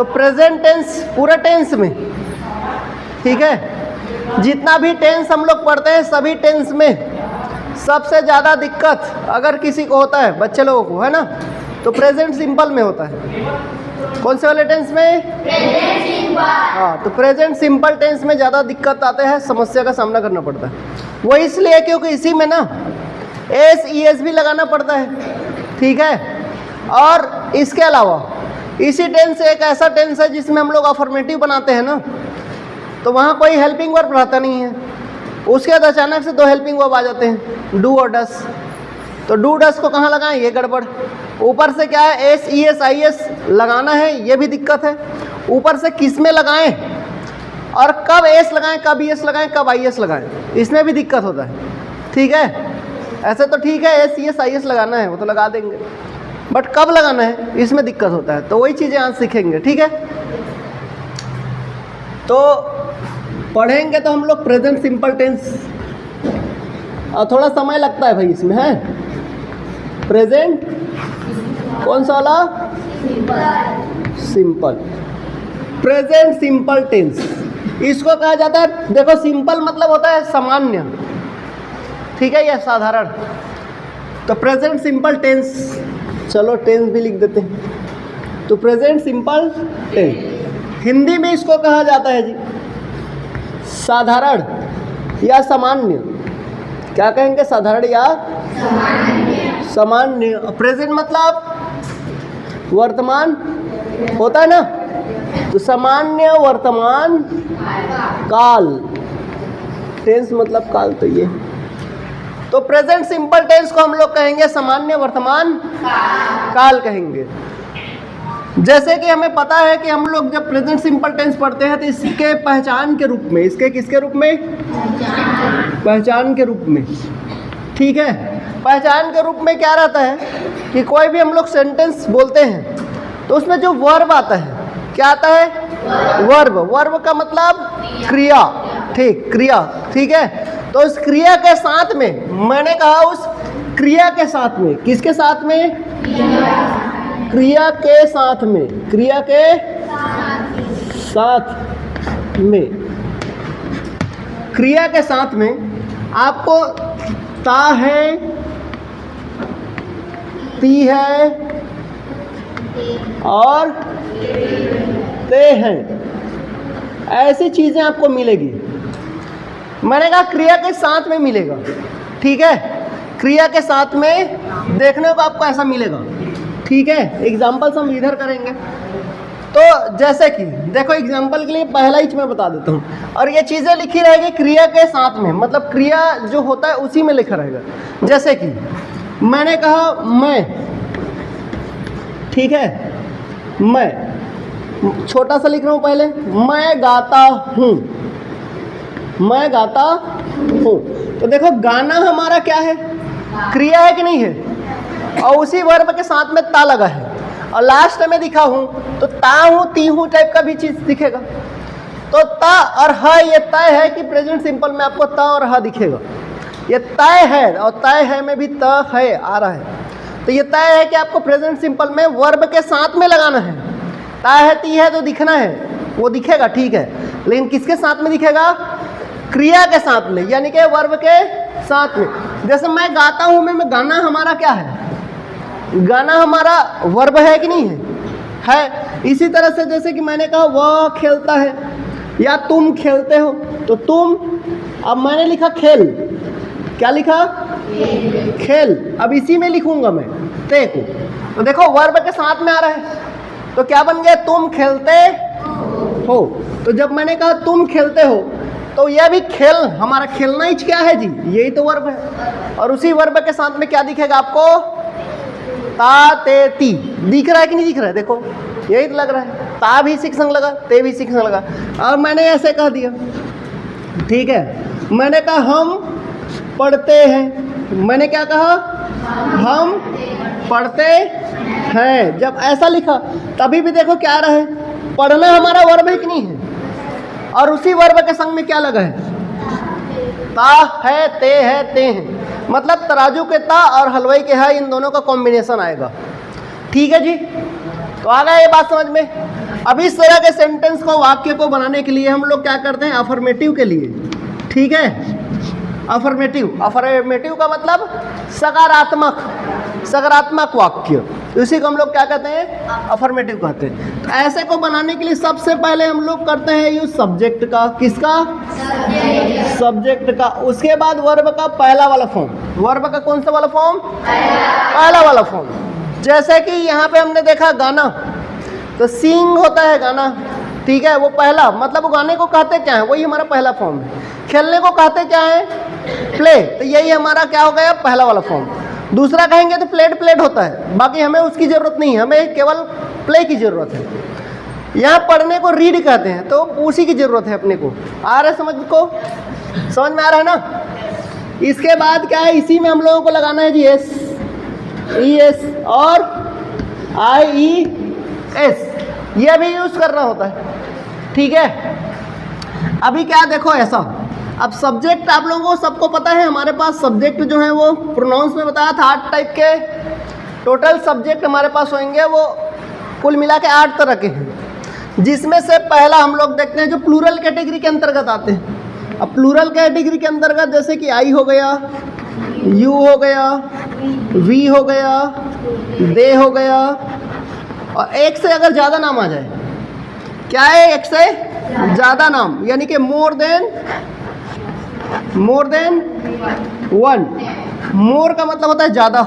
तो present tense पूरा tense में, ठीक है। जितना भी टेंस हम लोग पढ़ते हैं सभी टेंस में सबसे ज़्यादा दिक्कत अगर किसी को होता है, बच्चे लोगों को, है ना, तो प्रेजेंट सिंपल में होता है। कौन से वाले टेंस में? Present simple. हाँ, तो प्रेजेंट सिंपल टेंस में ज़्यादा दिक्कत आते हैं, समस्या का सामना करना पड़ता है। वो इसलिए क्योंकि इसी में ना एस ई एस भी लगाना पड़ता है, ठीक है। और इसके अलावा इसी टेंस एक ऐसा टेंस है जिसमें हम लोग अफर्मेटिव बनाते हैं ना, तो वहाँ कोई हेल्पिंग वर्ब रहता नहीं है, उसके बाद अचानक से दो हेल्पिंग वर्ब आ जाते हैं, डू और डस। तो डू डस को कहाँ लगाएं, ये गड़बड़। ऊपर से क्या है, S E S I S लगाना है, ये भी दिक्कत है। ऊपर से किस में लगाएं और कब एस लगाएं, कब ई एस लगाएं, कब आई एस लगाएं, इसमें भी दिक्कत होता है, ठीक है। ऐसे तो ठीक है, S E S I S लगाना है वो तो लगा देंगे, बट कब लगाना है इसमें दिक्कत होता है। तो वही चीज़ें आज सीखेंगे, ठीक है। तो पढ़ेंगे तो हम लोग प्रेजेंट सिंपल टेंस, और थोड़ा समय लगता है भाई इसमें, है। प्रेजेंट कौन सा वाला? सिंपल। प्रेजेंट सिंपल टेंस इसको कहा जाता है। देखो सिंपल मतलब होता है सामान्य, ठीक है, या साधारण। तो प्रेजेंट सिंपल टेंस, चलो टेंस भी लिख देते हैं। तो प्रेजेंट सिंपल टेंस हिंदी में इसको कहा जाता है जी साधारण या सामान्य। क्या कहेंगे? साधारण या सामान्य। प्रेजेंट मतलब वर्तमान होता है ना, तो सामान्य वर्तमान काल, टेंस मतलब काल, तो ये। तो प्रेजेंट सिंपल टेंस को हम लोग कहेंगे सामान्य वर्तमान काल कहेंगे। जैसे कि हमें पता है कि हम लोग जब प्रेजेंट सिंपल टेंस पढ़ते हैं तो इसके पहचान के रूप में, इसके किसके रूप में? पहचान के रूप में, ठीक है। पहचान के रूप में क्या रहता है कि कोई भी हम लोग सेंटेंस बोलते हैं तो उसमें जो वर्ब आता है, क्या आता है? वर्ब। वर्ब का मतलब क्रिया, ठीक, क्रिया, ठीक है। तो उस क्रिया के साथ में, मैंने कहा उस क्रिया के साथ में, किसके साथ में? क्रिया के साथ में, क्रिया के साथ में, क्रिया के साथ में आपको ता है, ती है और ते हैं, ऐसी चीजें आपको मिलेगी। मैंने कहा क्रिया के साथ में मिलेगा, ठीक है। क्रिया के साथ में देखने को आपको ऐसा मिलेगा, ठीक है। एग्जाम्पल्स हम इधर करेंगे। तो जैसे कि देखो एग्जाम्पल के लिए पहला ही मैं बता देता हूँ, और ये चीज़ें लिखी रहेगी क्रिया के साथ में, मतलब क्रिया जो होता है उसी में लिखा रहेगा। जैसे कि मैंने कहा मैं, ठीक है, मैं छोटा सा लिख रहा हूँ पहले, मैं गाता हूँ, मैं गाता हूँ। तो देखो गाना हमारा क्या है? क्रिया है कि नहीं है? और उसी वर्ब के साथ में ता लगा है, और लास्ट में दिखा हूँ तो ता हूँ, ती हूँ टाइप का भी चीज दिखेगा। तो ता और ह ये तय है कि प्रेजेंट सिंपल में आपको ता और ह दिखेगा। ये तय है, और तय है में भी त है आ रहा है। तो ये तय है कि आपको प्रेजेंट सिंपल में वर्ब के साथ में लगाना है। ता है, ती है तो दिखना है, वो दिखेगा, ठीक है। लेकिन किसके साथ में दिखेगा? क्रिया के साथ में, यानी कि वर्ब के साथ में। जैसे मैं गाता हूँ में गाना हमारा क्या है? गाना हमारा वर्ब है कि नहीं है? इसी तरह से जैसे कि मैंने कहा वह खेलता है या तुम खेलते हो, तो तुम, अब मैंने लिखा खेल, क्या लिखा? खेल। अब इसी में लिखूंगा मैं ते को, तो देखो वर्ब के साथ में आ रहा है, तो क्या बन गया? तुम खेलते हो। तो जब मैंने कहा तुम खेलते हो, तो यह भी खेल, हमारा खेलना ही क्या है जी? यही तो वर्ब है। और उसी वर्ब के साथ में क्या दिखेगा आपको? ता ते ती। दिख रहा है कि नहीं दिख रहा है? देखो यही तो लग रहा है, ता भी सिक्स संग लगा, ते भी सिक्स संग लगा। और मैंने ऐसे कह दिया, ठीक है। मैंने कहा हम पढ़ते हैं, मैंने क्या कहा? हम पढ़ते हैं। जब ऐसा लिखा तभी भी देखो क्या रहा है? पढ़ना हमारा वर्ब है कि नहीं है? और उसी वर्ब के संग में क्या लगा है? ता है, ते है, ते हैं। मतलब तराजू के ता और हलवाई के है, इन दोनों का कॉम्बिनेशन आएगा, ठीक है जी। तो आ गया ये बात समझ में? अब इस तरह के सेंटेंस को, वाक्य को बनाने के लिए हम लोग क्या करते हैं, अफर्मेटिव के लिए, ठीक है, अफर्मेटिव का मतलब सकारात्मक वाक्य, इसी को हम लोग क्या कहते हैं, अफर्मेटिव कहते हैं। तो ऐसे को बनाने के लिए सबसे पहले हम लोग करते हैं यूज सब्जेक्ट का, किसका, सब्जेक्ट का। उसके बाद वर्ब का पहला वाला फॉर्म, वर्ब का कौन सा वाला फॉर्म, पहला वाला फॉर्म। जैसे कि यहाँ पे हमने देखा गाना, तो सिंग होता है गाना, ठीक है, वो पहला, मतलब वो गाने को कहते क्या है, वही हमारा पहला फॉर्म है। खेलने को कहते क्या है, प्ले, तो यही हमारा क्या हो गया, पहला वाला फॉर्म। दूसरा कहेंगे तो प्लेड होता है, बाकी हमें उसकी ज़रूरत नहीं है, हमें केवल प्ले की ज़रूरत है। यहाँ पढ़ने को रीड कहते हैं, तो उसी की ज़रूरत है अपने को। आ रहा है समझ में आ रहा है ना। इसके बाद क्या है, इसी में हम लोगों को लगाना है जी ES और IES, ये भी यूज़ करना होता है, ठीक है। अभी क्या देखो ऐसा, अब सब्जेक्ट आप लोगों को सबको पता है, हमारे पास सब्जेक्ट जो है वो प्रोनाउंस में बताया था 8 टाइप के टोटल सब्जेक्ट हमारे पास होंगे, वो कुल मिला के 8 तरह के हैं, जिसमें से पहला हम लोग देखते हैं जो प्लूरल कैटेगरी के अंतर्गत आते हैं। अब प्लूरल कैटेगरी के अंतर्गत जैसे कि आई हो गया, यू हो गया, वी हो गया, दे हो गया, और एक से अगर ज़्यादा नाम आ जाए, क्या है, एक से ज़्यादा नाम, यानी कि मोर देन 1। मोर का मतलब होता है ज़्यादा,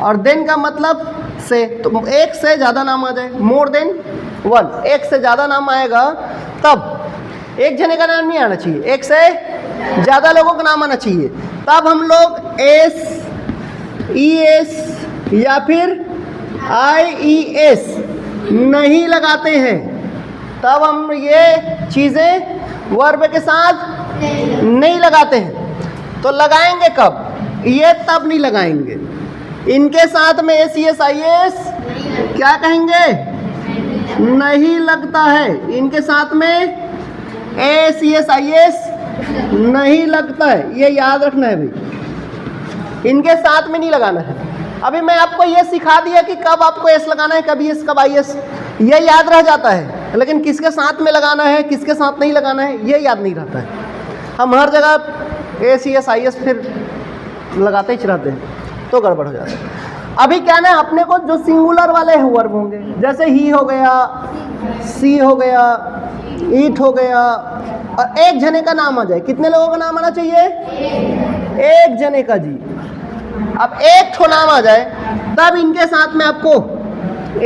और देन का मतलब से, तो एक से ज़्यादा नाम आ जाए, मोर देन 1, एक से ज़्यादा नाम आएगा, तब एक जने का नाम नहीं आना चाहिए, एक से ज़्यादा लोगों का नाम आना चाहिए, तब हम लोग SES या फिर IES नहीं लगाते हैं, तब हम ये चीज़ें वर्ब के साथ नहीं लगाते हैं। तो लगाएंगे कब, ये तब नहीं लगाएंगे, इनके साथ में SES IES क्या कहेंगे, नहीं लगता है, इनके साथ में SES IES नहीं लगता है, ये याद रखना है भाई, इनके साथ में नहीं लगाना है। अभी मैं आपको ये सिखा दिया कि कब आपको S लगाना है, कब ES कब IS, ये याद रह जाता है, लेकिन किसके साथ में लगाना है, किसके साथ नहीं लगाना है, ये याद नहीं रहता है। हम हर जगह SES IS फिर लगाते ही रहते हैं, तो गड़बड़ हो जाता है। अभी क्या ना, अपने को जो सिंगुलर वाले वर्ब होंगे, जैसे ही हो गया, सी हो गया, ईट हो गया, और एक जने का नाम आ जाए, कितने लोगों का नाम आना चाहिए, एक जने का जी। अब एक ठो नाम आ जाए, तब इनके साथ में आपको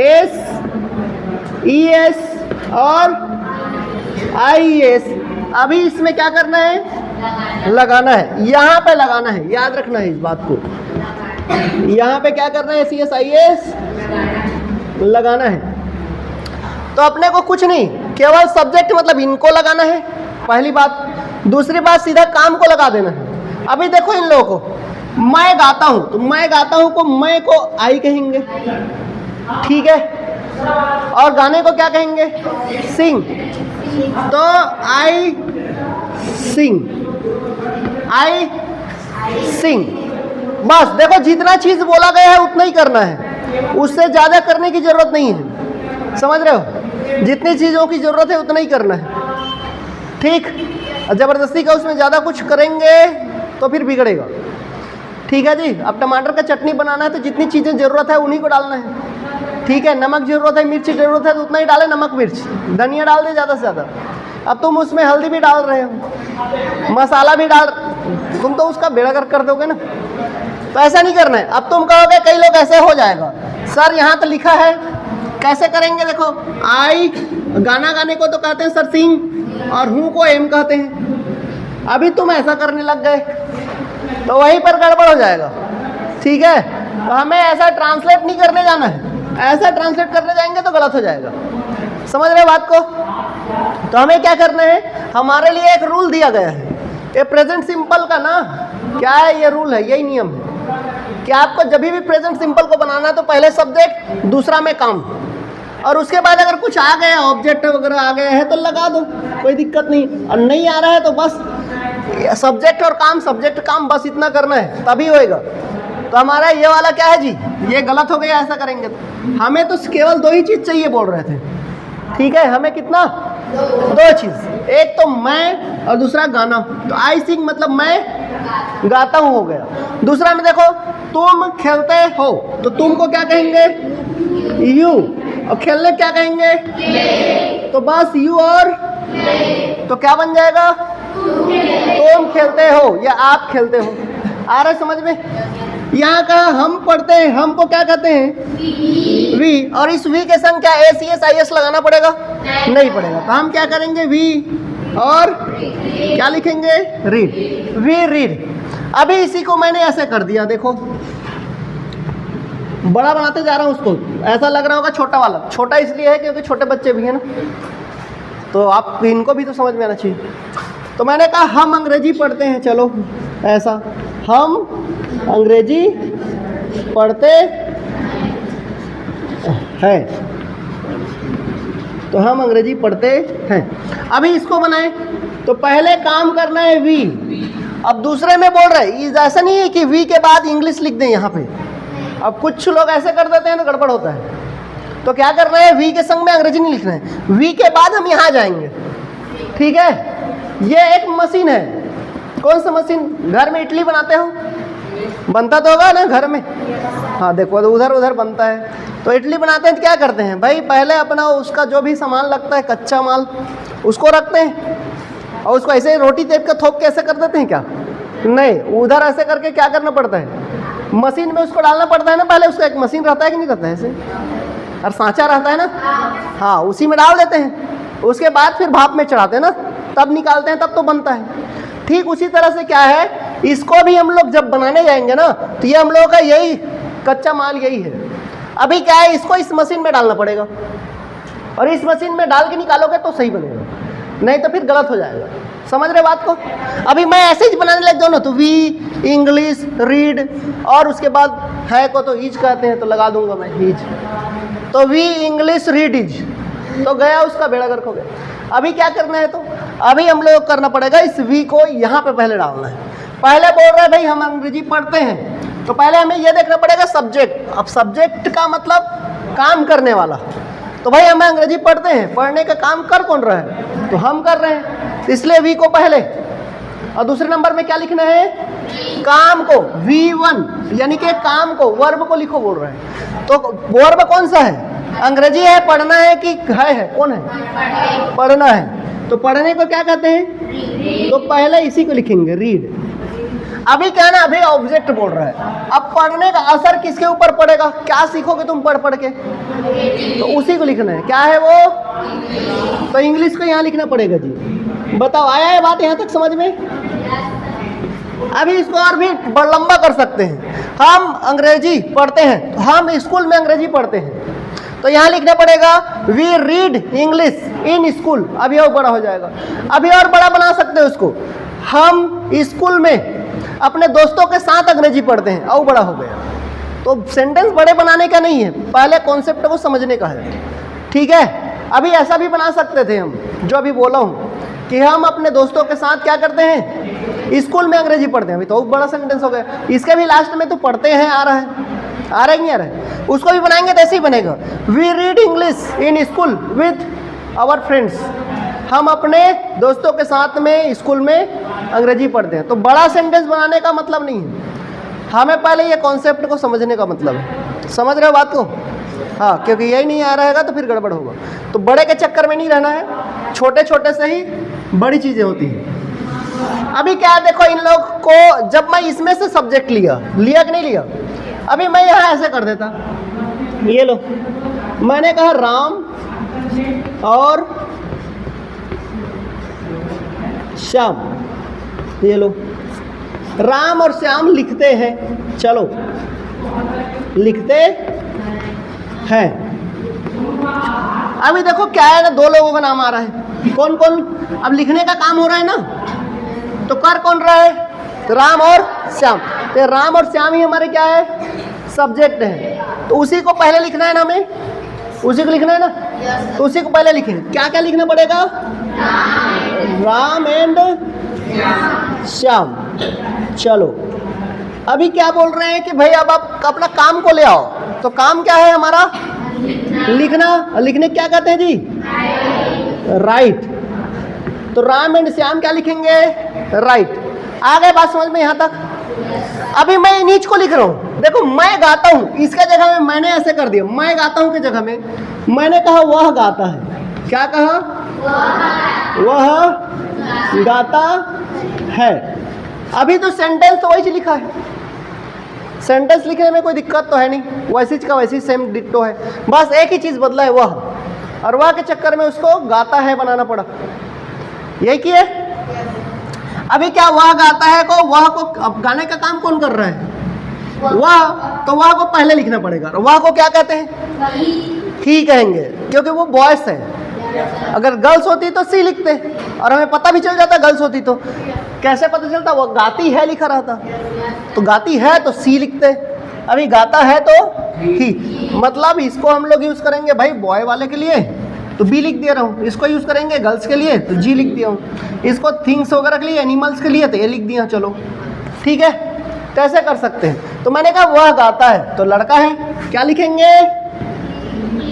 SES और IES, अभी इसमें क्या करना है, लगाना है, यहाँ पे लगाना है, याद रखना है इस बात को, यहाँ पे क्या करना है, SES IES लगाना है। तो अपने को कुछ नहीं, केवल सब्जेक्ट मतलब इनको लगाना है, पहली बात। दूसरी बात, सीधा काम को लगा देना है। अभी देखो इन लोगों को, मैं गाता हूँ, तो मैं गाता हूँ को मैं को आई कहेंगे, ठीक है, और गाने को क्या कहेंगे, सिंग, तो आई सिंग, बस। देखो जितना चीज़ बोला गया है उतना ही करना है, उससे ज़्यादा करने की ज़रूरत नहीं है, समझ रहे हो, जितनी चीज़ों की ज़रूरत है उतना ही करना है, ठीक। ज़बरदस्ती का उसमें ज़्यादा कुछ करेंगे तो फिर बिगड़ेगा, ठीक है जी। अब टमाटर का चटनी बनाना है तो जितनी चीज़ें ज़रूरत है उन्हीं को डालना है, ठीक है। नमक ज़रूरत है, मिर्च ज़रूरत है, तो उतना ही डालें, नमक मिर्च, धनिया डाल दें ज़्यादा से ज़्यादा। अब तुम उसमें हल्दी भी डाल रहे हो, मसाला भी डाल, तुम तो उसका बेड़ागर कर दोगे ना, तो ऐसा नहीं करना है। अब तुम कहोगे, कई लोग ऐसे हो जाएगा, सर यहाँ तो लिखा है, कैसे करेंगे, देखो आई, गाना गाने को तो कहते हैं सर सिंग, और हूँ को एम कहते हैं। अभी तुम ऐसा करने लग गए तो वहीं पर गड़बड़ हो जाएगा, ठीक है। तो हमें ऐसा ट्रांसलेट नहीं करने जाना है, ऐसा ट्रांसलेट करने जाएंगे तो गलत हो जाएगा, समझ रहे बात को। तो हमें क्या करना है, हमारे लिए एक रूल दिया गया है, ये प्रेजेंट सिंपल का ना क्या है, ये रूल है, यही नियम है कि आपको जब भी प्रेजेंट सिंपल को बनाना है तो पहले सब्जेक्ट, दूसरा में काम, और उसके बाद अगर कुछ आ गया, ऑब्जेक्ट वगैरह आ गया है तो लगा दो, कोई दिक्कत नहीं। और नहीं आ रहा है तो बस सब्जेक्ट और काम, सब्जेक्ट काम, बस इतना करना है, तभी होएगा। तो हमारा ये वाला क्या है जी, ये गलत हो गया, ऐसा करेंगे तो। हमें तो केवल 2 ही चीज़ चाहिए बोल रहे थे, ठीक है, हमें कितना, दो चीज, एक तो मैं और दूसरा गाना। तो आई सिंग मतलब मैं गाता हूँ हो गया। दूसरा में देखो तुम खेलते हो, तो तुम को क्या कहेंगे, यू, और खेलने क्या कहेंगे, तो बस यू और, तो क्या बन जाएगा, तुम खेलते हो या आप खेलते हो। आ रहा है समझ में। यहाँ का हम पढ़ते हैं, हमको क्या कहते हैं, वी, और इस वी के संग क्या एस एस आई एस लगाना पड़ेगा, नहीं पड़ेगा। तो हम क्या करेंगे, वी और क्या लिखेंगे, रीड, वी रीड। अभी इसी को मैंने ऐसे कर दिया, देखो बड़ा बनाते जा रहा हूँ उसको, ऐसा लग रहा होगा छोटा वाला। छोटा इसलिए है क्योंकि छोटे बच्चे भी हैं ना, तो आप इनको भी तो समझ में आना चाहिए। तो मैंने कहा हम अंग्रेजी पढ़ते हैं, चलो ऐसा, हम अंग्रेजी पढ़ते हैं, तो हम अंग्रेजी पढ़ते हैं। अभी इसको बनाए तो पहले काम करना है वी। अब दूसरे में बोल रहे हैं, ऐसा नहीं है कि वी के बाद इंग्लिश लिख दें यहाँ पे। अब कुछ लोग ऐसे कर देते हैं तो गड़बड़ होता है। तो क्या करना है, वी के संग में अंग्रेजी नहीं लिखना है, वी के बाद हम यहाँ जाएंगे। ठीक है, ये एक मशीन है। कौन सा मशीन, घर में इडली बनाते हो, बनता तो होगा ना घर में, हाँ देखो तो उधर उधर बनता है। तो इडली बनाते हैं तो क्या करते हैं भाई, पहले अपना उसका जो भी सामान लगता है कच्चा माल उसको रखते हैं, और उसको ऐसे रोटी टेप के थोप के ऐसे कर देते हैं क्या, नहीं, उधर ऐसे करके क्या करना पड़ता है, मशीन में उसको डालना पड़ता है ना। पहले उसका एक मशीन रहता है कि नहीं रहता है ऐसे, और सांचा रहता है ना, हाँ उसी में डाल देते हैं। उसके बाद फिर भाप में चढ़ाते हैं ना, तब निकालते हैं, तब तो बनता है। ठीक उसी तरह से क्या है, इसको भी हम लोग जब बनाने जाएंगे ना, तो ये हम लोगों का यही कच्चा माल यही है। अभी क्या है, इसको इस मशीन में डालना पड़ेगा, और इस मशीन में डाल के निकालोगे तो सही बनेगा, नहीं तो फिर गलत हो जाएगा। समझ रहे बात को। अभी मैं ऐसे ही बनाने लग जाऊँ ना, तो वी इंग्लिश रीड, और उसके बाद है को तो ईज कहते हैं, तो लगा दूंगा मैं ईज, तो वी इंग्लिश रीड इज, तो गया उसका बेड़ा गर्क हो गया। अभी क्या करना है, तो अभी हम लोग करना पड़ेगा, इस वी को यहाँ पे पहले डालना है। पहले बोल रहे हैं भाई हम अंग्रेजी पढ़ते हैं, तो पहले हमें ये देखना पड़ेगा सब्जेक्ट। अब सब्जेक्ट का मतलब काम करने वाला, तो भाई हमें अंग्रेजी पढ़ते हैं, पढ़ने का काम कर कौन रहा है, तो हम कर रहे हैं, इसलिए वी को पहले। और दूसरे नंबर में क्या लिखना है, काम को, V1 यानी कि काम को, वर्ब को लिखो बोल रहे हैं। तो वर्ब कौन सा है, अंग्रेजी है, पढ़ना है कि है कौन है, पढ़ना है। तो पढ़ने को क्या कहते हैं, तो पहले इसी को लिखेंगे रीड। अभी क्या ना, अभी ऑब्जेक्ट बोल रहा है। अब पढ़ने का असर किसके ऊपर पड़ेगा, क्या सीखोगे तुम पढ़ पढ़ के, तो उसी को लिखना है। क्या है वो, तो इंग्लिश को यहाँ लिखना पड़ेगा जी। बताओ आया है बात यहाँ तक समझ में। अभी इसको और भी लंबा कर सकते हैं। हम अंग्रेजी पढ़ते हैं, तो हम स्कूल में अंग्रेजी पढ़ते हैं, तो यहाँ लिखना पड़ेगा we read English in school. अभी और बड़ा हो जाएगा, अभी और बड़ा बना सकते हैं उसको, हम स्कूल में अपने दोस्तों के साथ अंग्रेजी पढ़ते हैं, और बड़ा हो गया। तो सेंटेंस बड़े बनाने का नहीं है, पहले कॉन्सेप्ट को समझने का है। ठीक है, अभी ऐसा भी बना सकते थे हम, जो अभी बोला हूँ कि हम अपने दोस्तों के साथ क्या करते हैं, स्कूल में अंग्रेजी पढ़ते हैं। अभी तो बड़ा सेंटेंस हो गया। इसके भी लास्ट में तो पढ़ते हैं आ रहा है, आ रहा है नहीं आ रहा है, उसको भी बनाएंगे तो ऐसे ही बनेगा, we read English in school with our friends. हम अपने दोस्तों के साथ में स्कूल में अंग्रेजी पढ़ते हैं। तो बड़ा सेंटेंस बनाने का मतलब नहीं है, हमें पहले ये कॉन्सेप्ट को समझने का मतलब है। समझ रहे हो बात को, हाँ, क्योंकि यही नहीं आ रहेगा तो फिर गड़बड़ होगा। तो बड़े के चक्कर में नहीं रहना है, छोटे छोटे से ही बड़ी चीज़ें होती हैं। अभी क्या देखो, इन लोग को जब मैं इसमें से सब्जेक्ट लिया कि नहीं लिया, अभी मैं यहाँ ऐसे कर देता, ये लो, मैंने कहा राम और श्याम, ये लो, राम और श्याम लिखते हैं, चलो लिखते हैं। अभी देखो क्या है ना, दो लोगों का नाम आ रहा है, कौन कौन, अब लिखने का काम हो रहा है ना, तो कर कौन रहा है, तो राम और श्याम। तो राम और श्याम ही हमारे क्या है, सब्जेक्ट है, तो उसी को पहले लिखना है ना, हमें उसी को लिखना है ना, तो उसी को पहले लिखेंगे। क्या क्या लिखना पड़ेगा, राम एंड श्याम। चलो अभी क्या बोल रहे हैं कि भाई अब आप अपना काम को ले आओ, तो काम क्या है हमारा, लिखना, लिखने क्या कहते हैं जी? राइट। तो राम एंड श्याम क्या लिखेंगे? राइट। आ गए बात समझ में यहाँ तक? अभी मैं नीच को लिख रहा हूँ, देखो मैं गाता हूँ, इसके जगह में मैंने ऐसे कर दिया, मैं गाता हूँ के जगह में मैंने कहा वह गाता है। क्या कहा? वह गाता है। अभी तो सेंटेंस तो वही लिखा है, सेंटेंस लिखने में कोई दिक्कत तो है नहीं, वैसी का वैसी सेम डिट्टो है, बस एक ही चीज़ बदला है वह, और वह के चक्कर में उसको गाता है बनाना पड़ा। यही की है। अभी क्या वह गाता है को, वह को अब गाने का काम कौन कर रहा है? वह, तो वह को पहले लिखना पड़ेगा। वह को क्या कहते हैं? ही कहेंगे, क्योंकि वो बॉयस है। अगर गर्ल्स होती तो सी लिखते, और हमें पता भी चल जाता गर्ल्स होती तो। कैसे पता चलता? वो गाती है लिखा रहता, तो गाती है तो सी लिखते, अभी गाता है तो ही। मतलब इसको हम लोग यूज़ करेंगे भाई बॉय वाले के लिए तो बी लिख दे रहा हूँ, इसको यूज़ करेंगे गर्ल्स के लिए तो जी लिख दिया हूँ, इसको थिंग्स वगैरह के लिए, एनिमल्स के लिए तो ये लिख दिया। चलो ठीक है, कैसे कर सकते हैं? तो मैंने कहा वह गाता है तो लड़का है, क्या लिखेंगे?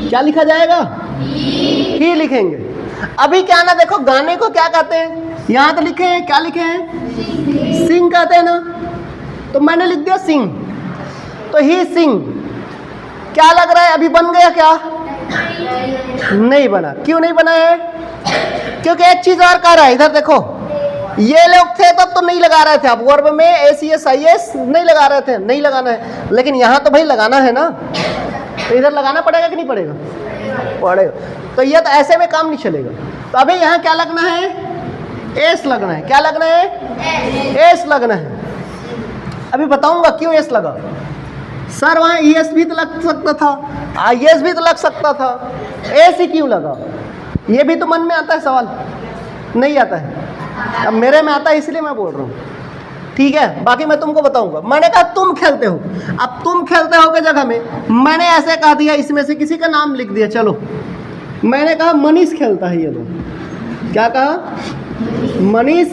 क्या लिखा जाएगा? ही लिखेंगे। अभी क्या ना, देखो गाने को क्या कहते हैं? यहाँ तो लिखे हैं, क्या लिखे हैं? सिंग कहते हैं ना, तो मैंने लिख दिया सिंग, तो ही सिंग। क्या लग रहा है अभी बन गया क्या? नहीं बना। क्यों नहीं बना है? क्योंकि एक चीज और कह रहा है, इधर देखो, ये लोग थे तब तो नहीं लगा रहे थे, आप वर्ब में ACS नहीं लगा रहे थे, नहीं लगाना है, लेकिन यहाँ तो भाई लगाना है ना, तो इधर लगाना पड़ेगा कि नहीं पड़ेगा? पड़ेगा। तो ये तो ऐसे में काम नहीं चलेगा। तो अभी यहाँ क्या लगना है? एस लगना है। क्या लगना है? एस लगना है। अभी बताऊंगा क्यों एस लगा। सर वहाँ ES भी तो लग सकता था, IS भी तो लग सकता था, एस ही क्यों लगा? ये भी तो मन में आता है सवाल, नहीं आता है? अब मेरे में आता है इसलिए मैं बोल रहा हूँ, ठीक है? बाकी मैं तुमको बताऊंगा। मैंने कहा तुम खेलते हो, अब तुम खेलते हो के जगह में मैंने ऐसे कह दिया, इसमें से किसी का नाम लिख दिया। चलो मैंने कहा मनीष खेलता है, ये लोग क्या कहा? मनीष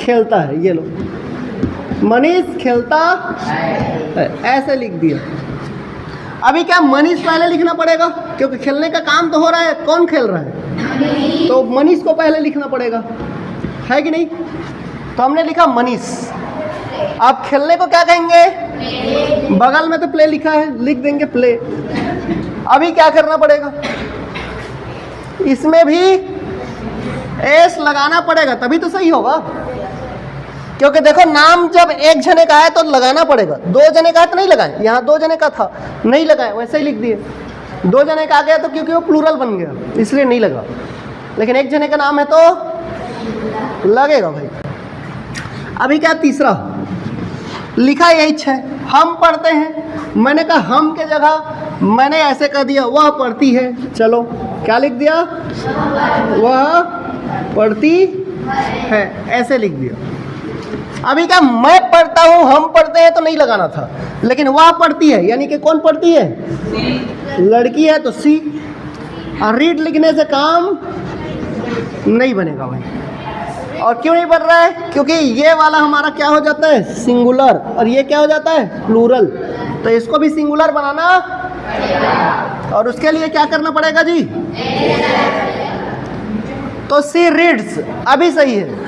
खेलता है, ये लो मनीष खेलता है, ऐसे लिख दिया। अभी क्या मनीष पहले लिखना पड़ेगा, क्योंकि खेलने का काम तो हो रहा है, कौन खेल रहा है? तो मनीष को पहले लिखना पड़ेगा, है कि नहीं? तो हमने लिखा मनीष। आप खेलने को क्या कहेंगे? बगल में तो प्ले लिखा है, लिख देंगे प्ले। अभी क्या करना पड़ेगा? इसमें भी एस लगाना पड़ेगा, तभी तो सही होगा। क्योंकि देखो नाम जब एक जने का है तो लगाना पड़ेगा, दो जने का है तो नहीं लगाए। यहाँ दो जने का था, नहीं लगाए, वैसे ही लिख दिए। दो जने का आ गया तो क्योंकि वो प्लूरल बन गया, इसलिए नहीं लगा। लेकिन एक जने का नाम है तो लगेगा भाई। अभी क्या तीसरा लिखा, यही है, हम पढ़ते हैं। मैंने कहा हम के जगह मैंने ऐसे कह दिया, वह पढ़ती है। चलो क्या लिख दिया? वह पढ़ती है, ऐसे लिख दिया। अभी क्या मैं पढ़ता हूँ, हम पढ़ते हैं तो नहीं लगाना था, लेकिन वह पढ़ती है, यानी कि कौन पढ़ती है? लड़की है तो सी। और रीड लिखने से काम नहीं बनेगा भाई। और क्यों नहीं बन रहा है? क्योंकि ये वाला हमारा क्या हो जाता है? सिंगुलर, और ये क्या हो जाता है? प्लूरल। तो इसको भी सिंगुलर बनाना, और उसके लिए क्या करना पड़ेगा जी? तो सी रीड्स अभी सही है।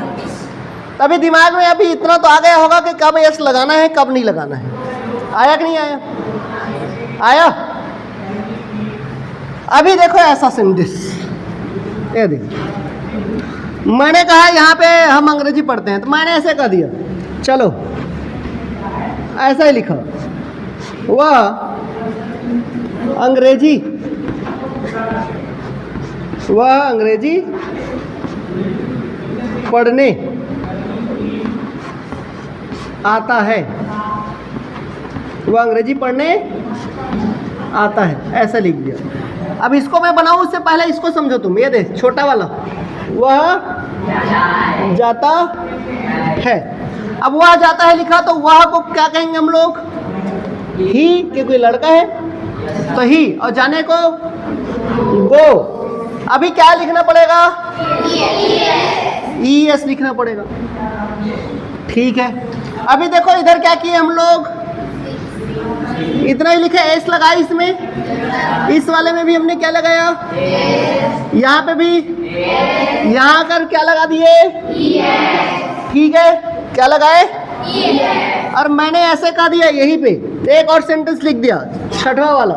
तभी दिमाग में अभी इतना तो आ गया होगा कि कब एस लगाना है, कब नहीं लगाना है। आया कि नहीं आया? आया। अभी देखो ऐसा सेंटेंस, ये देखो, मैंने कहा यहाँ पे हम अंग्रेजी पढ़ते हैं तो मैंने ऐसे कह दिया। चलो ऐसा ही लिखा, वह अंग्रेजी पढ़ने आता है। वह अंग्रेजी पढ़ने आता है, ऐसा लिख दिया। अब इसको मैं बनाऊं उससे पहले इसको समझो तुम। ये देख छोटा वाला, वह जाता है। अब वह जाता है लिखा तो वह को क्या कहेंगे हम लोग? ही, क्योंकि लड़का है तो ही, और जाने को गो। अभी क्या लिखना पड़ेगा? ES लिखना पड़ेगा, ठीक है। अभी देखो इधर क्या किए हम लोग? इतना ही लिखा एस लगाया इसमें, इस वाले में भी हमने क्या लगाया, यहाँ पे भी, यहाँ कर क्या लगा दिए, ठीक है, क्या लगाए, और मैंने ऐसे कह दिया यहीं पे एक और सेंटेंस लिख दिया, छठवां वाला,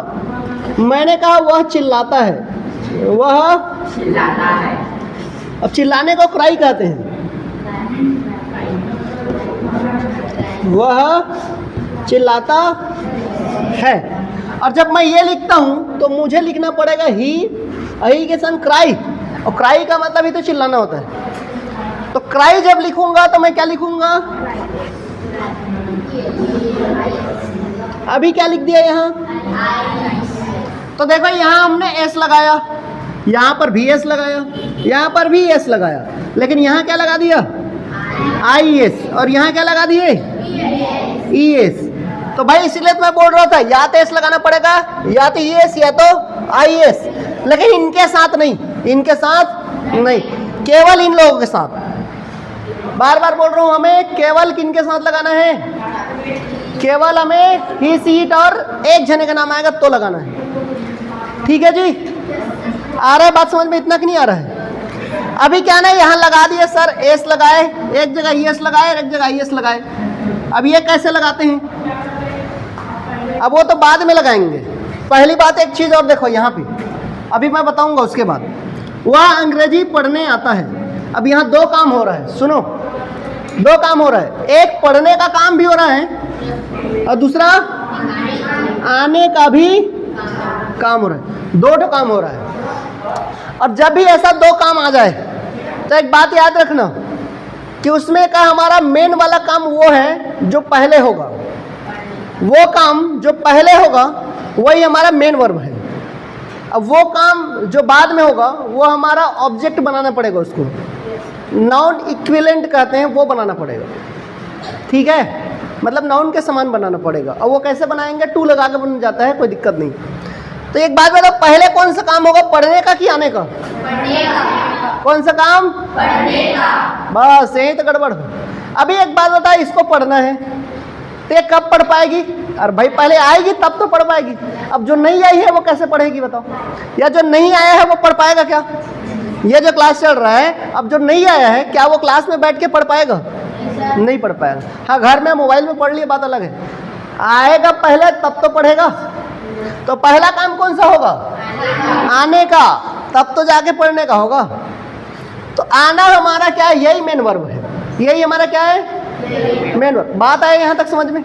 मैंने कहा वह चिल्लाता है, वह चिल्लाता है। अब चिल्लाने को क्राई कहते हैं, वह चिल्लाता है। और जब मैं ये लिखता हूँ तो मुझे लिखना पड़ेगा ही के संग क्राई, और क्राई का मतलब ही तो चिल्लाना होता है। तो क्राई जब लिखूंगा तो मैं क्या लिखूंगा, अभी क्या लिख दिया यहाँ, तो देखो यहाँ हमने एस लगाया, यहाँ पर भी एस लगाया, यहाँ पर भी एस लगाया, लेकिन यहाँ क्या लगा दिया, आई एस, और यहाँ क्या लगा दिए, ई एस। तो भाई इसीलिए तो मैं बोल रहा था या तो एस लगाना पड़ेगा, या तो ई एस या तो आई एस, लेकिन इनके साथ नहीं, इनके साथ नहीं, केवल इन लोगों के साथ। बार बार बोल रहा हूँ, हमें केवल किनके साथ लगाना है, केवल हमें ही सीट और एक जने का नाम आएगा तो लगाना है। ठीक है जी, आ रहा है बात समझ में, इतना कि नहीं आ रहा है। अभी क्या ना यहाँ लगा दिए सर, एस लगाए, एक जगह ई एस लगाए, एक जगह ई एस लगाए। अब ये कैसे लगाते हैं, अब वो तो बाद में लगाएंगे। पहली बात एक चीज़ और देखो यहाँ पे, अभी मैं बताऊंगा उसके बाद। वह अंग्रेजी पढ़ने आता है। अब यहाँ दो काम हो रहा है, सुनो, दो काम हो रहा है, एक पढ़ने का काम भी हो रहा है और दूसरा आने का भी काम हो रहा है, दो तो काम हो रहा है। और जब भी ऐसा दो काम आ जाए तो एक बात याद रखना कि उसमें का हमारा मेन वाला काम वो है जो पहले होगा, वो काम जो पहले होगा वही हमारा मेन वर्ब है। अब वो काम जो बाद में होगा वो हमारा ऑब्जेक्ट बनाना पड़ेगा, उसको नाउन इक्विवेलेंट कहते हैं, वो बनाना पड़ेगा। ठीक है, मतलब नाउन के समान बनाना पड़ेगा। और वो कैसे बनाएंगे, टू लगा के बन जाता है, कोई दिक्कत नहीं। तो एक बात बताओ, पहले कौन सा काम होगा, पढ़ने का कि आने का? पढ़ने का। कौन सा काम? पढ़ने का। बस यही तो गड़बड़ हो। अभी एक बात बता, इसको पढ़ना है तो ये कब पढ़ पाएगी? अरे भाई पहले आएगी तब तो पढ़ पाएगी। अब जो नहीं आई है वो कैसे पढ़ेगी बताओ? या जो नहीं आया है वो पढ़ पाएगा क्या? ये जो क्लास चल रहा है, अब जो नहीं आया है क्या वो क्लास में बैठ के पढ़ पाएगा? नहीं पढ़ पाएगा। हाँ, घर में मोबाइल में पढ़ लिए बात अलग है, आएगा पहले तब तो पढ़ेगा। तो पहला काम कौन सा होगा? आने का, तब तो जाके पढ़ने का होगा। तो आना हमारा क्या है? यही मेन वर्ब है, यही हमारा क्या है? Main verb. बात आए यहाँ तक समझ में?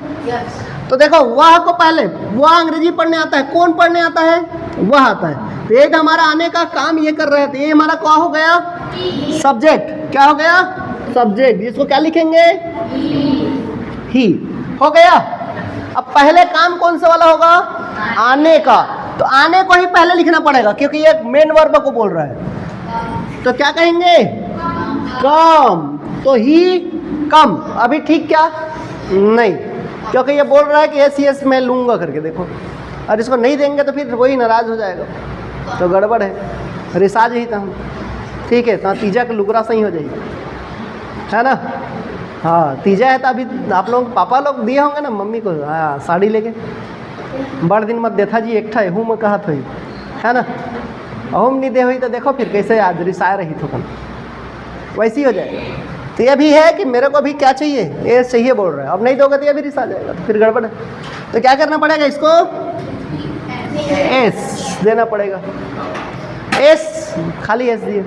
तो देखो, वह को पहले, वह अंग्रेजी पढ़ने आता है, कौन पढ़ने आता है? वह आता है। तो ये हमारा आने का काम ये कर रहे थे, ये हमारा क्या हो गया? सब्जेक्ट। क्या हो गया? सब्जेक्ट। इसको क्या लिखेंगे? ही। हो गया। अब पहले काम कौन सा वाला होगा? आने का। तो आने को ही पहले लिखना पड़ेगा क्योंकि ये मेन वर्ब को बोल रहा है। तो क्या कहेंगे? कम। तो ही कम। अभी ठीक क्या? नहीं, क्योंकि ये बोल रहा है कि एस मैं लूंगा करके। देखो, और इसको नहीं देंगे तो फिर वही नाराज हो जाएगा, तो गड़बड़ है। रिसाज ही था हम, ठीक है, तो तीजा का लुगरा सही हो जाएगी, है ना? हाँ, तीजा है तो अभी आप लोग पापा लोग दिए होंगे ना मम्मी को, हाँ, साड़ी लेके बड़ दिन मत देथा जी, एक ठा हूँ मैं कहा थी, है ना? अहूम नहीं दे हुई तो देखो फिर कैसे आज रिसाए रही तो कल वैसी हो जाएगा। तो ये भी है कि मेरे को अभी क्या चाहिए, ये चाहिए बोल रहा है, अब नहीं दोगे तो ये भी रिसा जाएगा, तो फिर गड़बड़ है। तो क्या करना पड़ेगा, इसको एस देना पड़ेगा। एस, खाली एस दिए।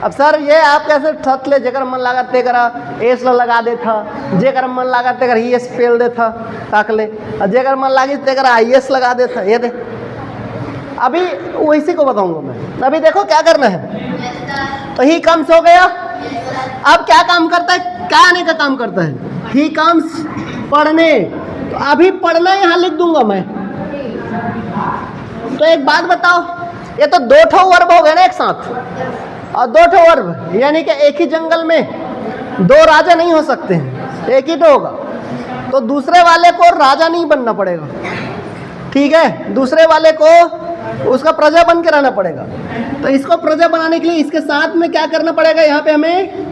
अब सर ये आप कैसे थक ले, जेकर मन लगा ते करा एस लगा दे था, जेकर मन लगा ते कर ही एस पेल दे था ताक ले, और जेकर मन लागी ते कर आई एस लगा दे था। ये दे, अभी वैसे को बताऊंगा मैं। अभी देखो क्या करना है। तो ही कम्स हो गया। अब क्या काम करता है? क्या आने का काम करता है? ही कम्स, पढ़ने। तो अभी पढ़ना यहाँ लिख दूंगा मैं। तो एक बात बताओ, ये तो दो ठो वर्ब हो गए ना एक साथ, और दो ठो वर्ब यानी कि एक ही जंगल में दो राजा नहीं हो सकते हैं, एक ही तो होगा। तो दूसरे वाले को राजा नहीं बनना पड़ेगा, ठीक है? दूसरे वाले को उसका प्रजा बन के रहना पड़ेगा। तो इसको प्रजा बनाने के लिए इसके साथ में क्या करना पड़ेगा? यहाँ पे हमें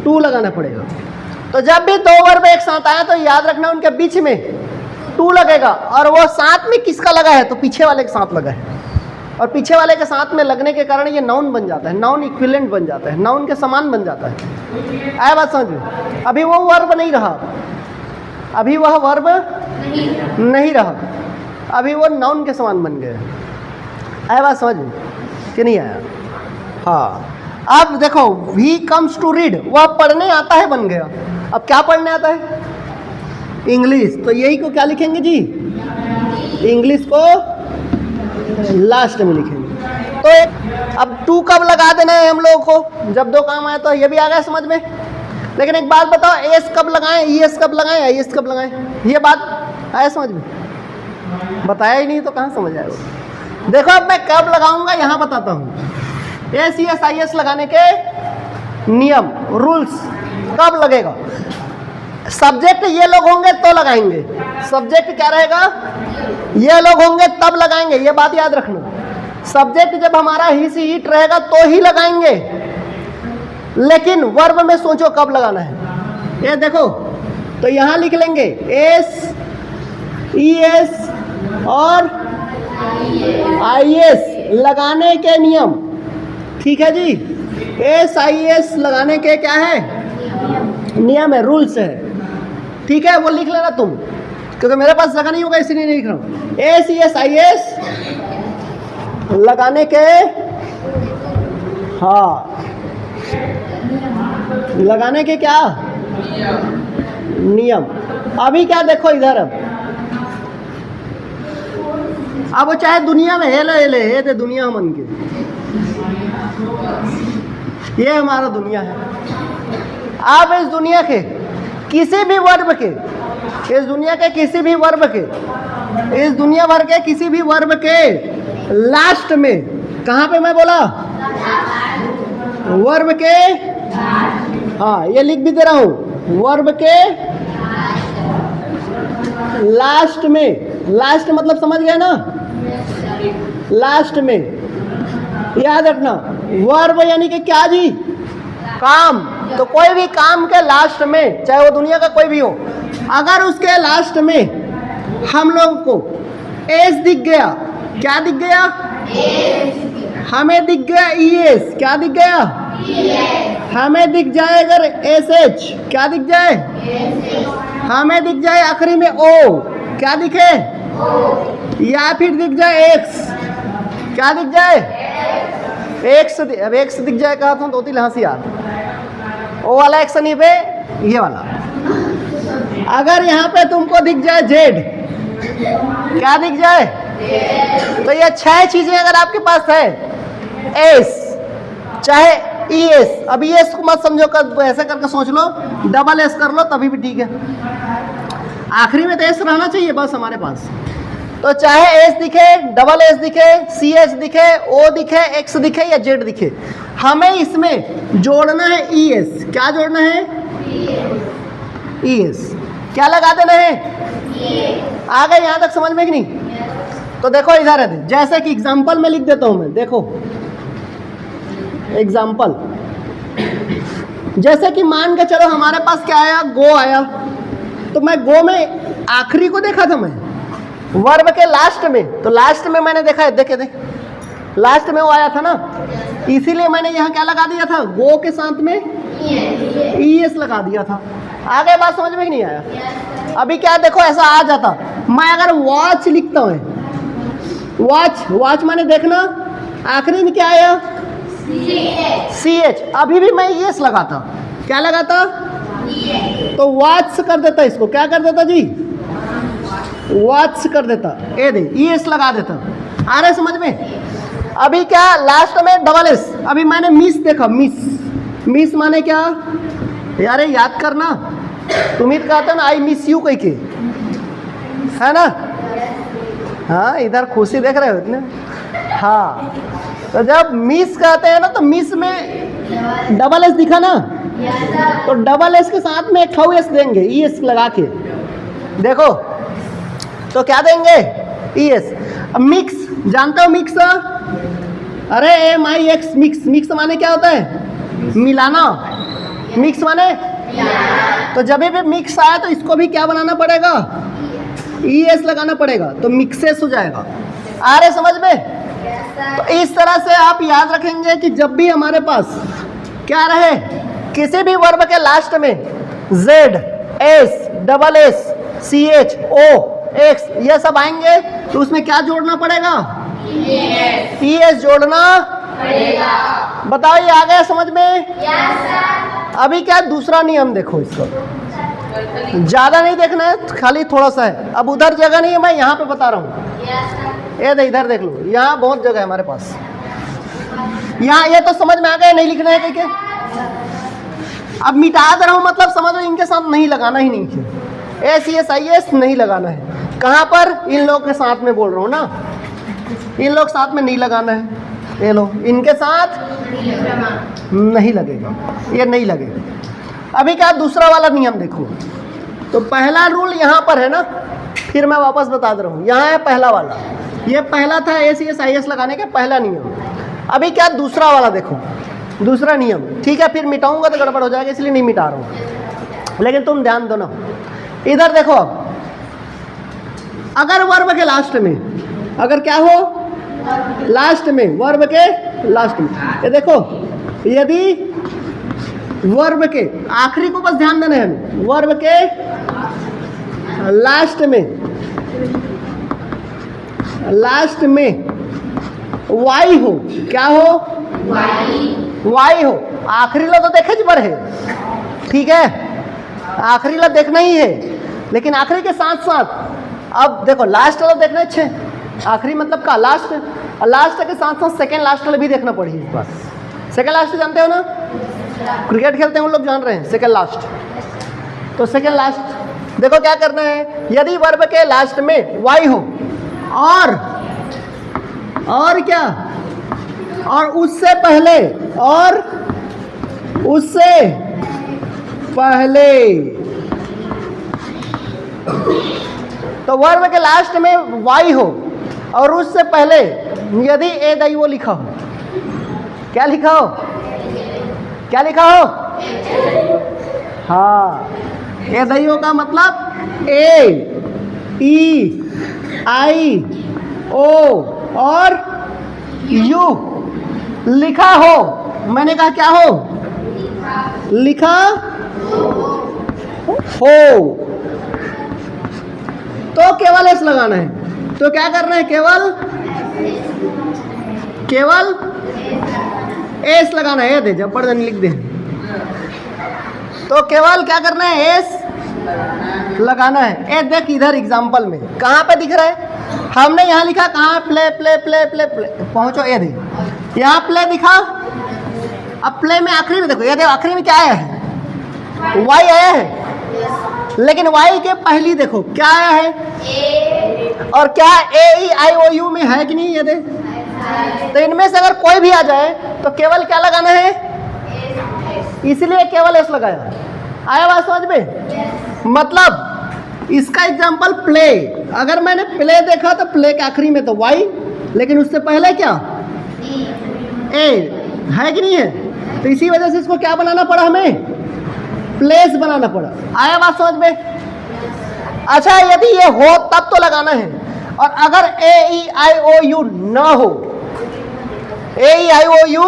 टू लगाना पड़ेगा। तो जब भी दो वर्ब एक साथ आया तो याद रखना उनके बीच में टू लगेगा, और वो साथ में किसका लगा है, तो पीछे वाले के साथ लगा है, और पीछे वाले के साथ में लगने के कारण ये नाउन बन जाता है, नाउन इक्विवेलेंट बन जाता है, नाउन के समान बन जाता है। आया बात समझ में? अभी वो वर्ब नहीं रहा, अभी वह वर्ब नहीं रहा, अभी वो नाउन के समान बन गया। आया बात समझ में कि नहीं आया? हाँ, अब देखो ही कम्स टू रीड, वह पढ़ने आता है बन गया। अब क्या पढ़ने आता है? इंग्लिश। तो यही को क्या लिखेंगे जी? इंग्लिश को लास्ट में लिखेंगे। तो अब टू कब लगा देना है हम लोगों को? जब दो काम आए। तो ये भी आ गया समझ में। लेकिन एक बात बताओ, एस कब लगाएं, ईएस कब लगाएं, आईएस कब लगाएं? ये बात आया समझ में? बताया ही नहीं तो कहाँ समझ आएगा? देखो अब मैं कब लगाऊंगा यहाँ बताता हूँ। एस ईएस आईएस लगाने के नियम, रूल्स कब लगेगा। सब्जेक्ट ये लोग होंगे तो लगाएंगे, सब्जेक्ट क्या रहेगा, ये लोग होंगे तब लगाएंगे, ये बात याद रखना। सब्जेक्ट जब हमारा ही सी इट रहेगा तो ही लगाएंगे, लेकिन वर्ब में सोचो कब लगाना है। ये देखो, तो यहां लिख लेंगे एस ई एस और आई एस लगाने के नियम। ठीक है जी, एस आई एस लगाने के क्या है, नियम है, रूल्स है। ठीक है, वो लिख लेना तुम, क्योंकि मेरे पास जगह नहीं होगा इसलिए नहीं लिख रहा हूँ। S E S I S लगाने के, हाँ लगाने के क्या नियम। अभी क्या देखो इधर, अब वो चाहे दुनिया में हेले हे दे दुनिया मन के, ये हमारा दुनिया है। अब इस दुनिया के किसी भी वर्ब के, इस दुनिया के किसी भी वर्ब के, इस दुनिया भर के किसी भी वर्ब के लास्ट में, कहाँ पे मैं बोला, वर्ब के, हाँ ये लिख भी दे रहा हूं, वर्ब के लास्ट में, लास्ट मतलब समझ गए ना, लास्ट में याद रखना। वर्ब यानी कि क्या जी, काम। तो कोई भी काम के लास्ट में, चाहे वो दुनिया का कोई भी हो, अगर उसके लास्ट में हम लोग को एस दिख गया, क्या दिख गया, हमें दिख गया ईएस, क्या दिख गया, हमें दिख जाए अगर एस एच, क्या दिख जाए, हमें दिख जाए आखिरी में ओ, क्या दिखे, या फिर दिख जाए एक्स, क्या दिख जाए, एक्स। अब एक्स दिख जाए कहा था तो होती हंसी यार, ओ वाला एक्स नहीं पे, ये वाला। अगर यहाँ पे तुमको दिख जाए जेड, क्या दिख जाए, तो ये 6 चीजें अगर आपके पास है, एस चाहे ई एस, अब ई एस को मत समझो, कर ऐसा करके सोच लो, डबल एस कर लो तभी भी ठीक है, आखिरी में तो एस रहना चाहिए बस हमारे पास। तो चाहे एस दिखे, डबल एस दिखे, सी एच दिखे, ओ दिखे, एक्स दिखे या जेड दिखे, हमें इसमें जोड़ना है ई एस। क्या जोड़ना है, ई एस। क्या लगा देना है, आ गए यहां तक समझ में कि नहीं? तो देखो इधर है, जैसे कि एग्जाम्पल में लिख देता हूं मैं, देखो एग्जाम्पल, जैसे कि मान के चलो हमारे पास क्या आया, गो आया, तो मैं गो में आखिरी को देखा था मैं, वर्ब के लास्ट में, तो लास्ट में मैंने देखा है, देखे लास्ट में वो आया था ना, इसीलिए मैंने यहाँ क्या लगा दिया था, गो के साथ में ई एस लगा दिया था। आ गए बात समझ में कि नहीं आया? अभी क्या देखो ऐसा आ जाता, मैं अगर वॉच लिखता हूँ, वॉच, वॉच माने देखना, आखिरी में क्या आया, सी एच, अभी भी मैं ई एस लगाता, क्या लगाता, तो वॉच कर देता, इसको क्या कर देता जी, वॉच कर देता, ए दे ई एस लगा देता। आ रहे समझ में? अभी क्या लास्ट में डबल एस, अभी मैंने मिस देखा, मिस, मिस माने क्या यार, याद करना, तुम ही कहते ना आई मिस यू कह के, है ना? हाँ इधर खुशी देख रहे हो इतने, हाँ तो जब मिस कहते हैं ना, तो मिस में डबल एस दिखा ना, तो डबल एस के साथ में एक खाऊ एस देंगे, ई एस लगा के, देखो तो क्या देंगे, ई एस। अब मिक्स, जानते हो मिक्स, अरे एम आई एक्स, मिक्स, मिक्स माने क्या होता है, मिलाना, मिक्स माने, तो जब भी मिक्स आया तो इसको भी क्या बनाना पड़ेगा, ES लगाना पड़ेगा तो मिक्सेस हो जाएगा। आ रहे समझ में? तो इस तरह से आप याद रखेंगे कि जब भी हमारे पास क्या रहे, किसी भी वर्ब के लास्ट में Z, S, double S, CH, O, X ये सब आएंगे तो उसमें क्या जोड़ना पड़ेगा? ES जोड़ना पड़ेगा। बताओ ये आ गया समझ में? अभी क्या दूसरा नियम देखो, इसको ज्यादा नहीं देखना है, खाली थोड़ा सा है। अब उधर जगह नहीं है, मैं यहाँ पे बता रहा हूँ। ये इधर देख लो, यहाँ बहुत जगह है हमारे पास। यहाँ ये तो समझ में आ गया, नहीं लिखना है क्या? अब मिटा दे रहा हूँ, मतलब समझ लो इनके साथ नहीं लगाना ही नहीं है। ACS नहीं लगाना है। कहाँ पर? इन लोग के साथ में बोल रहा हूँ ना, इन लोग साथ में नहीं लगाना है। ये लो, इनके साथ नहीं लगेगा, ये नहीं लगेगा। अभी क्या दूसरा वाला नियम देखो। तो पहला रूल यहाँ पर है ना, फिर मैं वापस बता दे रहा हूँ। यहाँ है पहला वाला, ये पहला था ACS लगाने का पहला नियम। अभी क्या दूसरा वाला देखो, दूसरा नियम। ठीक है, फिर मिटाऊंगा तो गड़बड़ हो जाएगा, इसलिए नहीं मिटा रहा हूँ, लेकिन तुम ध्यान दो ना। इधर देखो, अब अगर वर्ब के लास्ट में, अगर क्या हो लास्ट में, वर्ब के लास्ट में, ये देखो यदि वर्ब के आखिरी को बस ध्यान देना है, वर्ब के लास्ट में वाई हो, क्या हो? वाई हो। आखिरी ला तो देखे पर है, ठीक है, आखिरी ला देखना ही है, लेकिन आखिरी के साथ साथ अब देखो लास्ट वाला देखना है। आखिरी मतलब का लास्ट, और लास्ट के साथ साथ सेकेंड लास्ट वाला भी देखना पड़ेगी इस बार। सेकेंड लास्ट जानते हो ना, क्रिकेट खेलते हैं उन लोग जान रहे हैं सेकेंड लास्ट। तो सेकेंड लास्ट देखो क्या करना है, यदि वर्ब के लास्ट में वाई हो और क्या, और उससे पहले, और उससे पहले, तो वर्ब के लास्ट में वाई हो और उससे पहले यदि ए दई वो लिखा हो, क्या लिखा हो? क्या लिखा हो? हाँ, ए दईओ का मतलब AEIO और U लिखा हो। मैंने कहा क्या हो? लिखा हो। तो केवल एस लगाना है। तो क्या करना है? केवल एस लगाना है। दे जबरदस्ती लिख दे। तो केवल क्या करना है? एस लगाना है। ए देख इधर एग्जाम्पल में कहाँ पे दिख रहा है? हमने यहाँ लिखा, कहाँ? Play play play play play, पहुँचो। ए दे यहाँ प्ले दिखा। अब प्ले में आखिरी में देखो, ये देखो आखिरी में क्या आया है? वाई आया है, लेकिन वाई के पहली देखो क्या आया है? और क्या AEIOU में है कि नहीं? ये देख, तो इनमें से अगर कोई भी आ जाए तो केवल क्या लगाना है? इसलिए केवल एस लगाया। आया बात समझ में? मतलब इसका एग्जांपल प्ले, अगर मैंने प्ले देखा तो प्ले के आखिरी में तो वाई, लेकिन उससे पहले क्या? ए है कि नहीं है? तो इसी वजह से इसको क्या बनाना पड़ा? हमें प्लेस बनाना पड़ा। आया बात समझ में? अच्छा, यदि ये हो तब तो लगाना है, और अगर AEIOU ना हो, AEIOU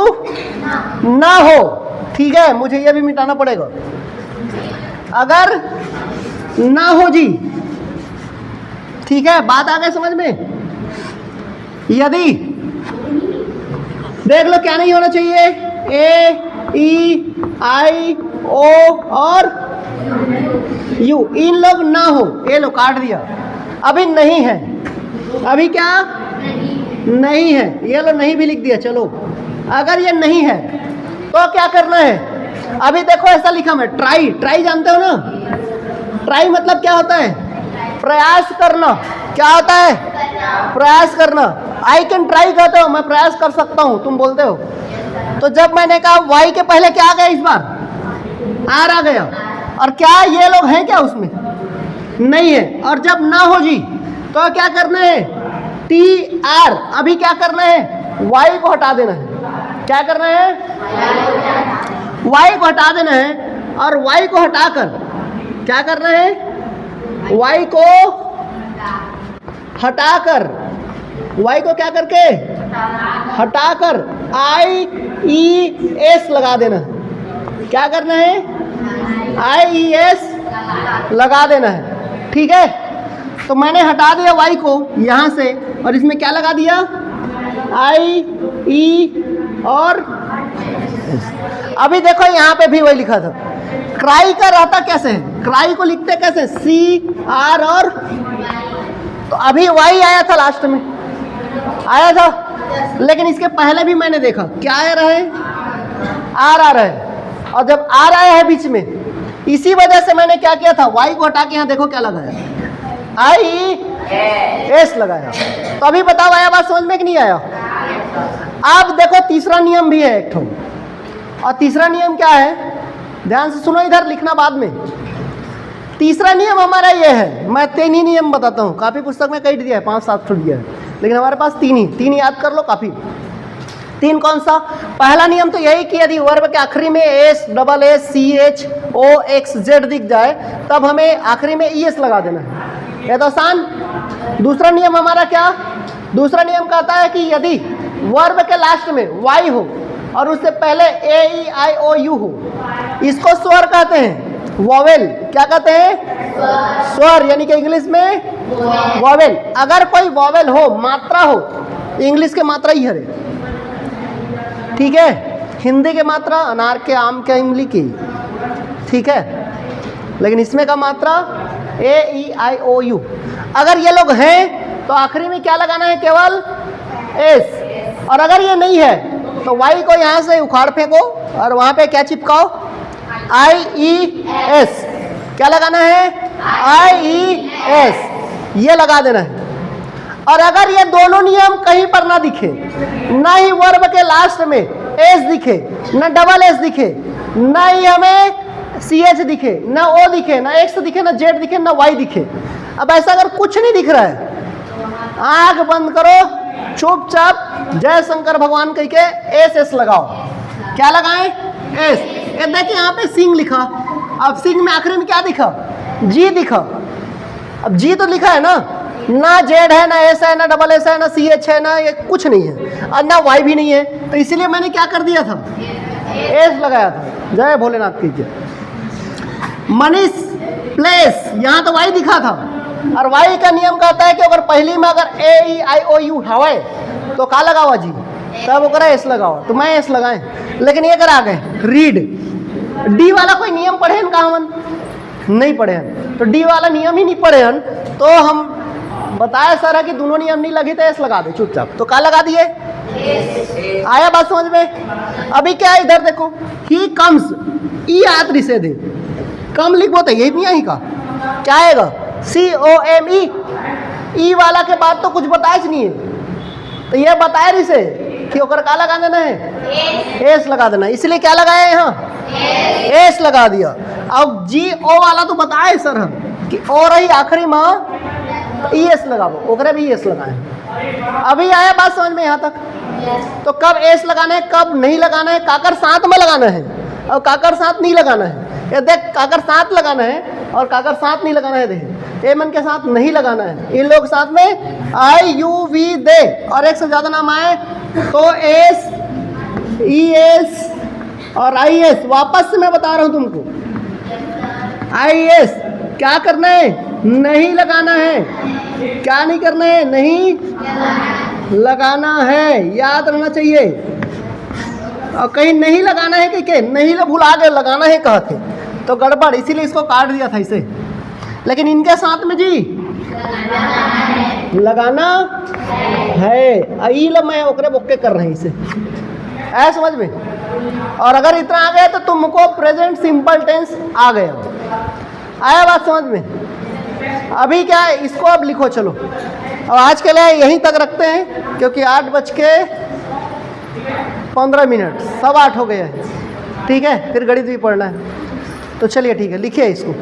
ना हो, ठीक है, मुझे ये भी मिटाना पड़ेगा। अगर ना हो जी, ठीक है, बात आ गई समझ में? यदि देख लो क्या नहीं होना चाहिए? AEIO और U, इन लोग ना हो। ये लो काट दिया। अभी नहीं है, अभी क्या नहीं है? ये लो नहीं भी लिख दिया। चलो, अगर ये नहीं है तो क्या करना है? अभी देखो ऐसा लिखा मैं, ट्राई। ट्राई जानते हो ना? ट्राई मतलब क्या होता है? प्रयास करना। क्या होता है? प्रयास करना। आई कैन ट्राई कहते हो, मैं प्रयास कर सकता हूं, तुम बोलते हो। तो जब मैंने कहा वाई के पहले क्या आ गया? इस बार आर आ गया। और क्या ये लोग हैं क्या उसमें? नहीं है। और जब ना हो जी तो क्या करना है? TR। अभी क्या करना है? वाई को हटा देना है। क्या करना है? वाई को हटा देना है। और वाई को हटाकर क्या करना है? वाई को हटाकर, वाई को क्या करके हटाकर IES लगा देना। क्या करना है? IES लगा देना है। ठीक है, तो मैंने हटा दिया वाई को यहाँ से और इसमें क्या लगा दिया? IE और अभी देखो यहाँ पे भी वही लिखा था। क्राई का रहता कैसे है? क्राई को लिखते कैसे? CR और, तो अभी वाई आया था लास्ट में, आया था, लेकिन इसके पहले भी मैंने देखा क्या आ रहा है? आर आ रहा है, और जब आर आया है बीच में, इसी वजह से मैंने क्या किया था? वाई को हटा के यहाँ देखो क्या लगाया? IES लगाया। तो अभी बताओ आया बात समझ में कि नहीं आया? अब देखो तीसरा नियम भी है एक ठो, और तीसरा नियम क्या है? ध्यान से सुनो, इधर लिखना बाद में। तीसरा नियम हमारा ये है, मैं 3 ही नियम बताता हूँ, काफी पुस्तक में कई दिया है, 5-7 ठो दिया है, लेकिन हमारे पास 3 याद कर लो काफी। 3 कौन सा? पहला नियम तो यही कि यदि वर्ब के आखिरी में S, double S, CH, O, X, Z दिख जाए तब हमें आखिरी में ES लगा देना है। ये तो आसान। दूसरा नियम हमारा क्या? दूसरा नियम कहता है कि यदि वर्ब के लास्ट में Y हो और उससे पहले AEIOU हो, इसको स्वर कहते हैं, वोवेल। क्या कहते हैं? स्वर, यानी कि इंग्लिश में वोवेल। अगर कोई वोवेल हो, मात्रा हो, इंग्लिश के मात्रा ही है, ठीक है, हिंदी के मात्रा अनार के, आम के, इमली की, ठीक है, लेकिन इसमें का मात्रा AEIOU। अगर ये लोग हैं तो आखिरी में क्या लगाना है? केवल S। और अगर ये नहीं है तो Y को यहाँ से उखाड़ फेंको और वहाँ पे क्या चिपकाओ? IES। क्या लगाना है? IES, ये लगा देना है। और अगर ये दोनों नियम कहीं पर ना दिखे, ना ही वर्ब के लास्ट में S दिखे, ना डबल S दिखे, ना ही हमें CH दिखे, ना O दिखे, ना X दिखे, ना Z दिखे, ना Y दिखे, अब ऐसा अगर कुछ नहीं दिख रहा है, आंख बंद करो, चुपचाप जय शंकर भगवान कह के SS लगाओ। क्या लगाएं? S। ये देखिए यहाँ पे सिंह लिखा, अब सिंह में आखिरी में क्या दिखा? G दिखा। अब G तो लिखा है ना Z है, ना S है, ना डबल S है, ना CH है, ना ये कुछ नहीं है, और ना Y भी नहीं है, तो इसीलिए मैंने क्या कर दिया था? S लगाया था। जय भोलेनाथ कीजिए। मनीष प्लेस, यहाँ तो Y दिखा था, और Y का नियम कहता है कि अगर पहली में अगर AEIOU हवा तो का लगावा जी, तब ओकरा S लगाओ, तो मैं S लगाए, लेकिन ये करा गए रीड। D वाला कोई नियम पढ़े हैं कहाँ? हम नहीं पढ़े हैं, तो D वाला नियम ही नहीं पढ़े हैं, तो हम बताया सर है कि दोनों नियम नहीं लगी तो S लगा दे चुपचाप, तो का लगा दिए? आया बात समझ में? अभी क्या है इधर देखो, ही कम्स, ई आतरी से दे, कम लिखो तो यही नहीं आई का, क्या आएगा? COME। ई वाला के बाद तो कुछ बताया नहीं है, तो ये बताया रही से कि ओकर का लगा देना है? S लगा देना, इसलिए क्या लगाया यहाँ? S लगा दिया। अब GO वाला तो बताए सर हम कि O रही आखिरी में, ES लगाओ, ओकरे भी ES लगाए। अभी आया बात समझ में यहाँ तक? तो कब S लगाना है, कब नहीं लगाना है? काकर साथ में लगाना है और काकर साथ नहीं लगाना है। ये देख, काकर साथ लगाना है और काकर साथ नहीं लगाना है। देख, ए मन के साथ नहीं लगाना है, इन लोग साथ में IUV दे, और एक से ज्यादा नाम आए तो S, ES और IS। वापस से मैं बता रहा हूं तुमको, IS क्या करना है? नहीं लगाना है। क्या नहीं करना है? नहीं लगाना है, याद रहना चाहिए। और कहीं नहीं लगाना है कि क्या नहीं भुला गए, लगाना है कहते तो गड़बड़, इसीलिए इसको काट दिया था इसे। लेकिन इनके साथ में जी लगाना है, अईल मैं ओकरे बोके कर रहे हैं इसे, ऐसा समझ में? और अगर इतना आ गया तो तुमको प्रेजेंट सिंपल टेंस आ गया। आया बात समझ में? अभी क्या है, इसको अब लिखो। चलो अब आज के लिए यहीं तक रखते हैं, क्योंकि 8:15, 7:08 हो गया है, ठीक है, फिर गणित भी पढ़ना है। तो चलिए ठीक है, लिखिए इसको।